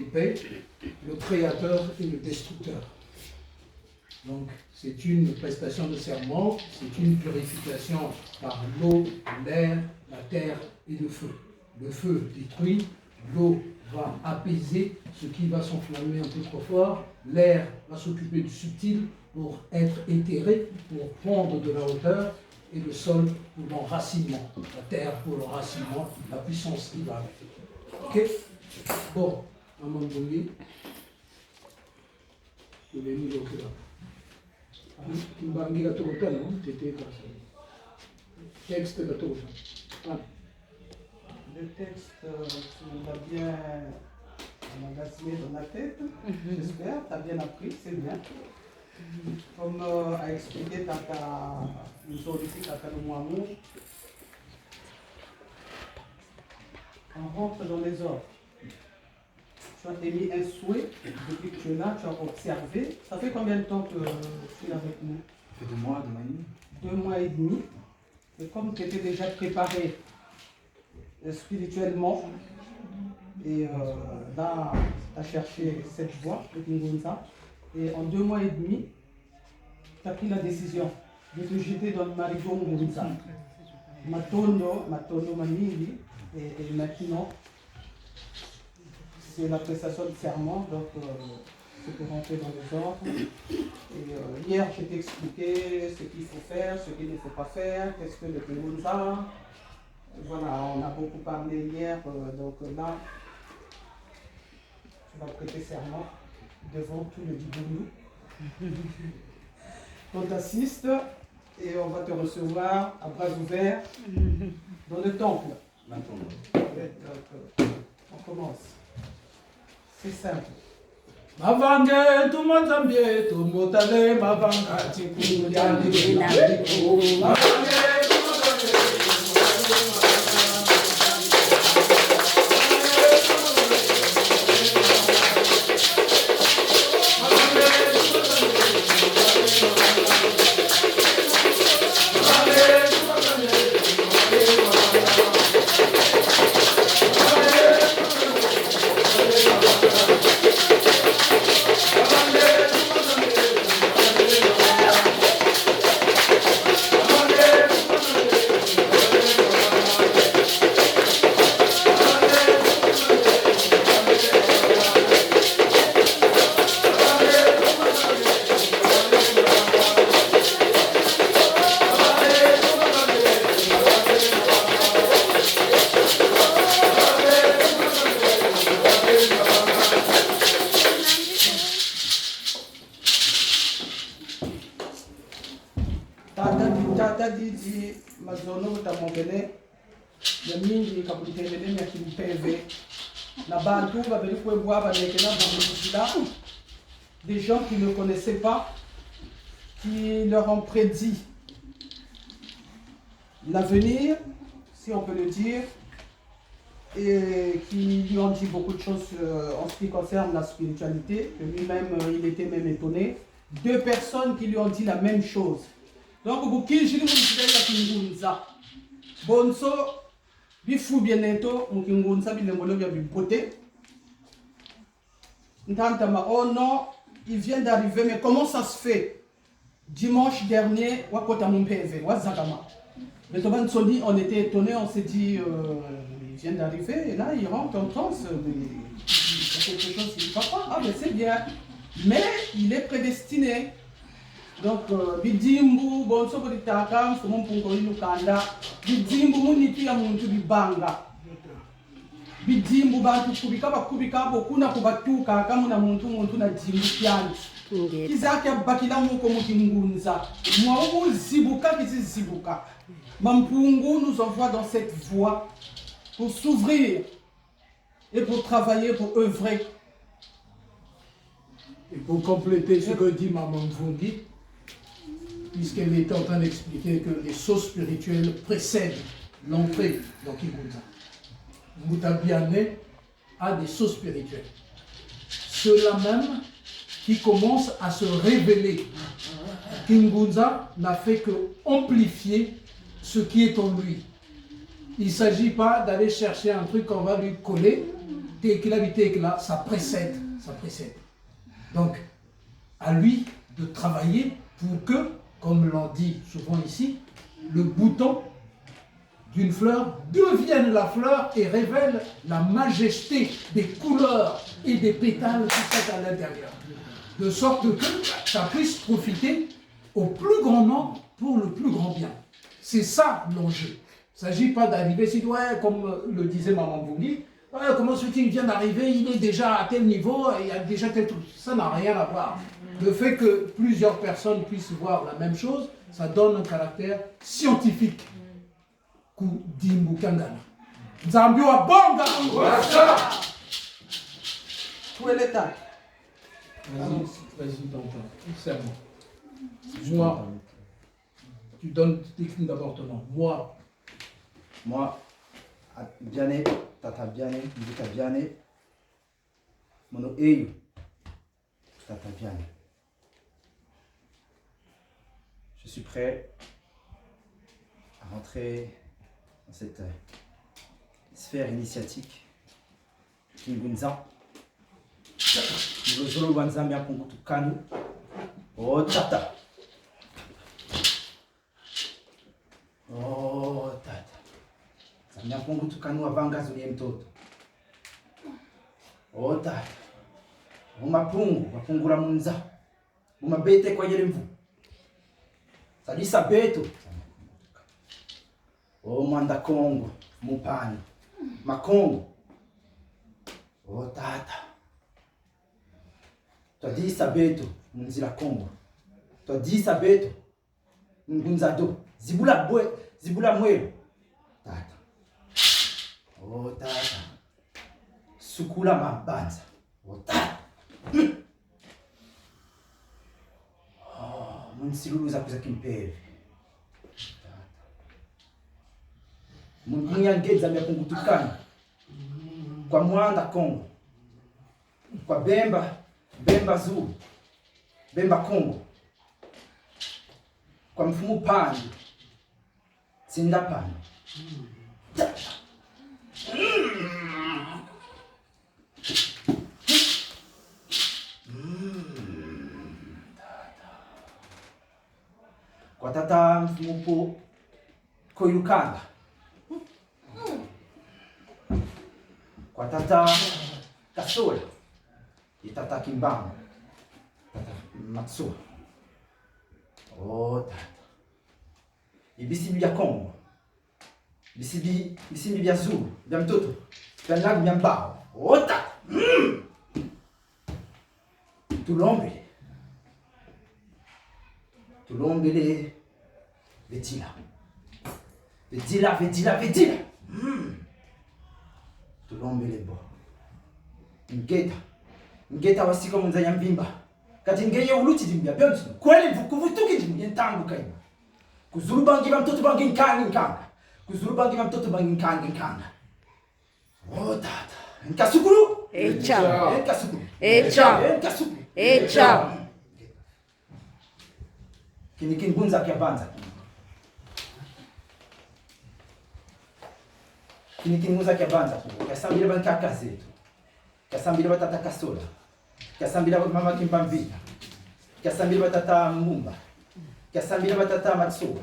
paix, le créateur et le destructeur. Donc, c'est une prestation de serment, c'est une purification par l'eau, l'air, la terre et le feu. Le feu détruit, l'eau va apaiser ce qui va s'enflammer un peu trop fort, l'air va s'occuper du subtil pour être éthéré, pour prendre de la hauteur, et le sol pour l'enracinement, la terre pour l'enracinement, la puissance qui va avec. Ok? Bon, à un moment donné, je vais mis l'autre là. Mbangi la total, non? C'était comme ça. Texte la total. Le texte, tu l'as bien emmagasiné dans la tête, j'espère, tu as bien appris, c'est bien. Comme a expliqué Tata Nzoliti, Tata Lumwamu, on rentre dans les ordres. Tu as émis un souhait, depuis que tu es là, tu as observé. Ça fait combien de temps que tu es avec nous? Ça fait 2 mois, 2 mois et demi. 2 mois et demi. Et comme tu étais déjà préparé spirituellement, et là, tu as cherché cette voie, le Kingunza, et en 2 mois et demi, tu as pris la décision de te jeter dans le marigot Ngunza. Matondo Manili, et maintenant, c'est la prestation de serment, donc c'est pour rentrer dans les ordres. Et hier, je t'ai expliqué ce qu'il faut faire, ce qu'il ne faut pas faire, qu'est-ce que le Kingunza. Voilà, on a beaucoup parlé hier, donc là, tu vas prêter serment devant tout le Diboulou. On t'assiste et on va te recevoir à bras ouverts dans le temple. On commence. C'est simple. Mavange tumanzambie tumotale mavanga tikulu yandi mavange Tata Didi mazono utamongele ya mingi kabutendele ya kimpeve na bantu babeli kwebwa balekela bamuzila des gens qui ne connaissaient pas, qui leur ont prédit l'avenir, si on peut le dire, et qui lui ont dit beaucoup de choses en ce qui concerne la spiritualité, que lui-même il était même étonné. 2 personnes qui lui ont dit la même chose. Donc, bukijiri mujidela kingunza. Bonso bifu bieneto mukingunza bilengolo bya bipote. Ntantama, oh non, il vient d'arriver, mais comment ça se fait? Dimanche dernier, wakota mumpeve, wazakama. Mais on était étonnés, on s'est dit, il vient d'arriver, et là il rentre en transe, il y a quelque chose qui ne va pas. Ah, mais c'est bien. Mais il est prédestiné. Donc, bidimbu, bonso boditaka, mfumo mpungo ilukanda, bidimbu muniti ya muntu bibanga. Bidimbu bantu kubika kuna kubatuka kama na muntu na dimbu kyani. Kizake bakila muko mukingunza. Mwa zibuka kizibuka. Mampungu nous envoie dans cette voie pour s'ouvrir et pour travailler, pour œuvrer. Et pour compléter ce que dit Maman Mvungi, puisqu'elle est en train d'expliquer que les sauts spirituels précèdent l'entrée dans Kingunza. Mutabiane a des sauts spirituels. Ceux-là même qui commencent à se révéler. Kingunza n'a fait que amplifier ce qui est en lui. Il ne s'agit pas d'aller chercher un truc qu'on va lui coller, là, ça précède. Donc, à lui de travailler pour que, comme l'on dit souvent ici, le bouton d'une fleur devienne la fleur et révèle la majesté des couleurs et des pétales qui sont à l'intérieur. De sorte que ça puisse profiter au plus grand nombre pour le plus grand bien. C'est ça l'enjeu. Il ne s'agit pas d'arriver ici, ouais, comme le disait Maman Bouli, ouais, comment celui-ci vient d'arriver, il est déjà à tel niveau, il y a déjà tel truc. Ça n'a rien à voir. Le fait que plusieurs personnes puissent voir la même chose, ça donne un caractère scientifique. Kudimbukangana. Nzambi wa bonga! Où est l'État? Vas-y, serment. Moi, tu donnes d'abord ton nom. Moi, Biane, Tata Biane, Mbika Biane, Mono Eyu, Tata Biane. Je suis prêt à rentrer dans cette sphère initiatique. Kingunza, Nilozolo Wanzambia Pungutukanu, Oh Tata. Oh Tata. Zambia Wavanga zulie mtoto. Oh Tata. Umapungu, wapungura munza. Umabete kwa yele mvu. Salisa beto. Oh Mwanda Kongo, Mupani, Makongo. Oh Tata. Twadisa beto, munzila Kongo. Twadisa beto, ngunzado. Zibula mwelo. Tata. Oh Tata. Sukula mabanza. Oh Tata. Oh, munsilulu za kimpere. Munyangeza myapungutukana kwa Mwanda Kongo, kwa Bemba Zulu, Bemba Kongo, kwa mfumu Pandi, Sinda Pandi. Kwa tata mfumu Po Koyukanda, kwa tata Kasola, tata Kimbanga, tata Matsua. Oh tata. Ibisibi ya Kongo, bisibi ya Zulu, ya mtoto, ya nagu ya mbao. Oh tata. Tulombele Vetila. Tulombele bo. Ngeta wasika munza ya mvimba. Kati ngeye uluti jimbia byonzi. Kweli vukuvutuki jimbia ntangu kaima. Kuzuru bangi ba mtoto bangi nkanga. Kuzuru bangi ba mtoto bangi nkanga. Oh tata. Nkasukuru. Echa. Nkasukuru. Echa. Nkasukuru. Echa. Kinikingunza kia banza. Kinikinguza kia banza kubo. Kasambira bankaka zetu. Kasambira batata Kasola. Kasambira mama Kimpamvita. Kasambira batata Mumba. Kasambira batata Matsuwa.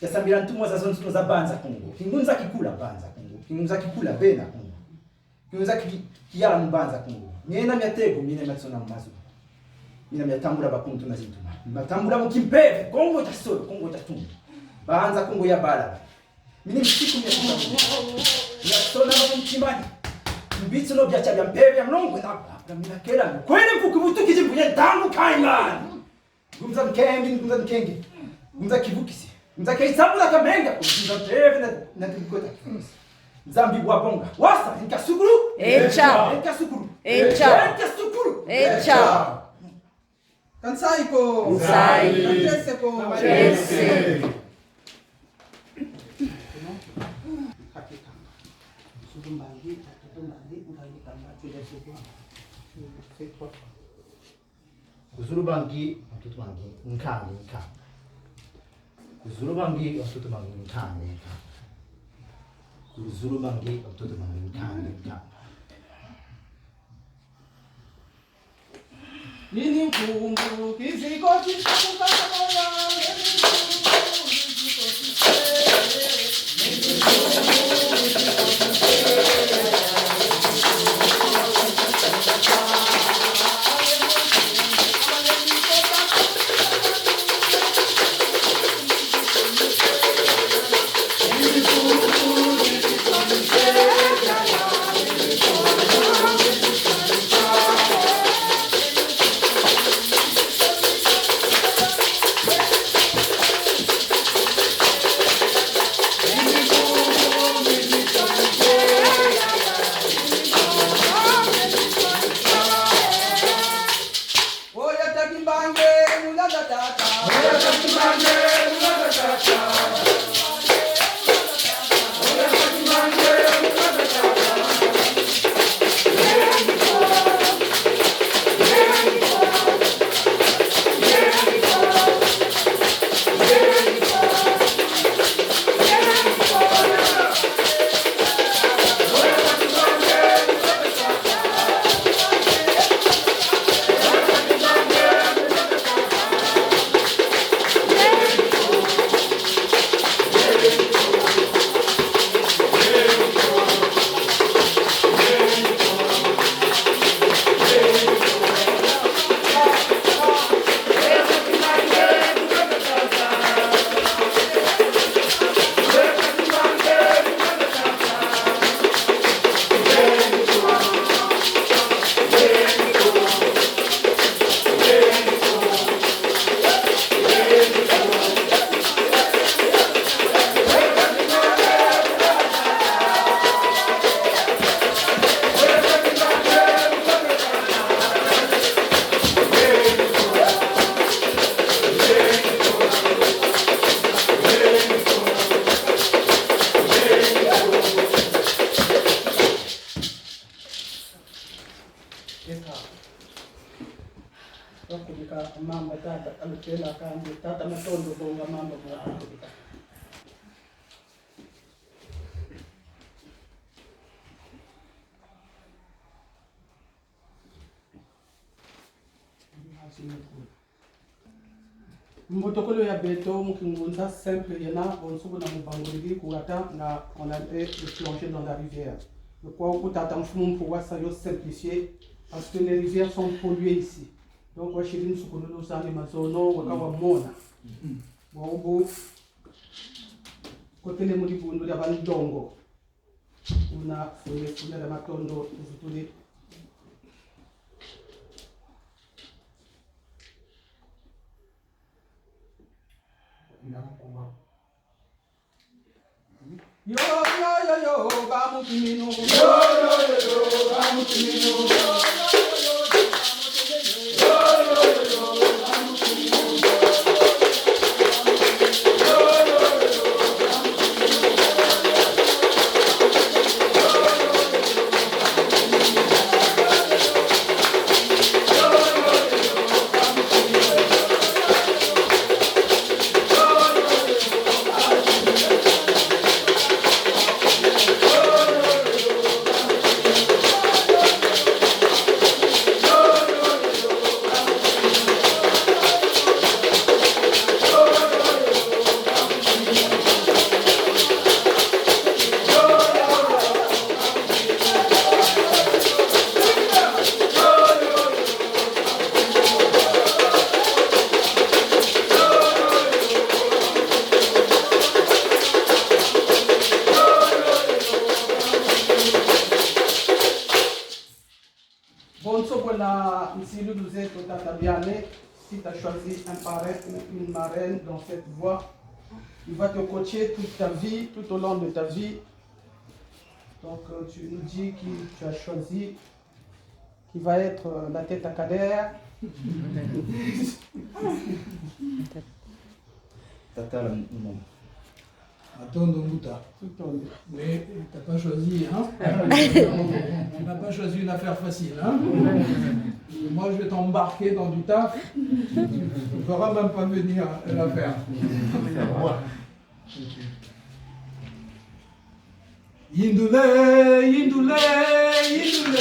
Kasambira ntumwa za zontuno za banza Kongo. Kingunza kikula banza Kongo. Kingunza kikula bena Kongo. Kingunza kiyala mbanza Kongo. Miena myatego miena matsona mazu. Mina myatambura bakuntu na zintuma. Matambura mukimpeve Kongo tasolo Kongo tatumba. Banza Kongo ya bala. Mini msiku myatambura. Yasona mchimani. Mbitsi no byacha bya mpeve ya mlongo na mina kera. Kwene mfukuvutu kijimbuye ntangu kaimani. Gumza nkenge. Gumza kivukisi. Gumza kaisabula kamenga. Gumza mpeve na kibikota. Nzambi bwabonga. Wasa nkasukuru. Echa. Nkasukuru. Echa. Nkasukuru. Echa. Kansaiko. Nsai. Kanteseko. Chese. Kuzuru bangi mtoto bangi nkani. Kuzuru bangi mtoto bangi nkani. Kuzuru bangi mtoto bangi nkani. Nini mkungu kiziko kisakukakona mamba tata alipela kanje tata matondo bonga mamba mwa Mbotokolo ya beto mkingunza simple yana bonsuku na mubangoligi kuata na on allait le plonger dans la rivière. Le quoi au tata mfumu pour ça yo simplifier parce que les rivières sont polluées ici. Donc wa shirini sukunulu sani mazono wakawa mona. Waubu kote le mulibundu ya bandongo. Una fune la matondo uzutuli. Yo yo yo yo, vamos kimino. Yo yo yo yo, vamos kimino. Si tu as choisi un parrain ou une marraine dans cette voie, il va te coacher toute ta vie, tout au long de ta vie. Donc tu nous dis qui tu as choisi, qui va être la tête à Kader. Attends, Mouta. Mais tu n'as pas choisi, hein? Tu n'as pas choisi une affaire facile, hein? Moi, je vais t'embarquer dans du taf. Tu ne feras même pas venir l'affaire. Indule, indule, indule.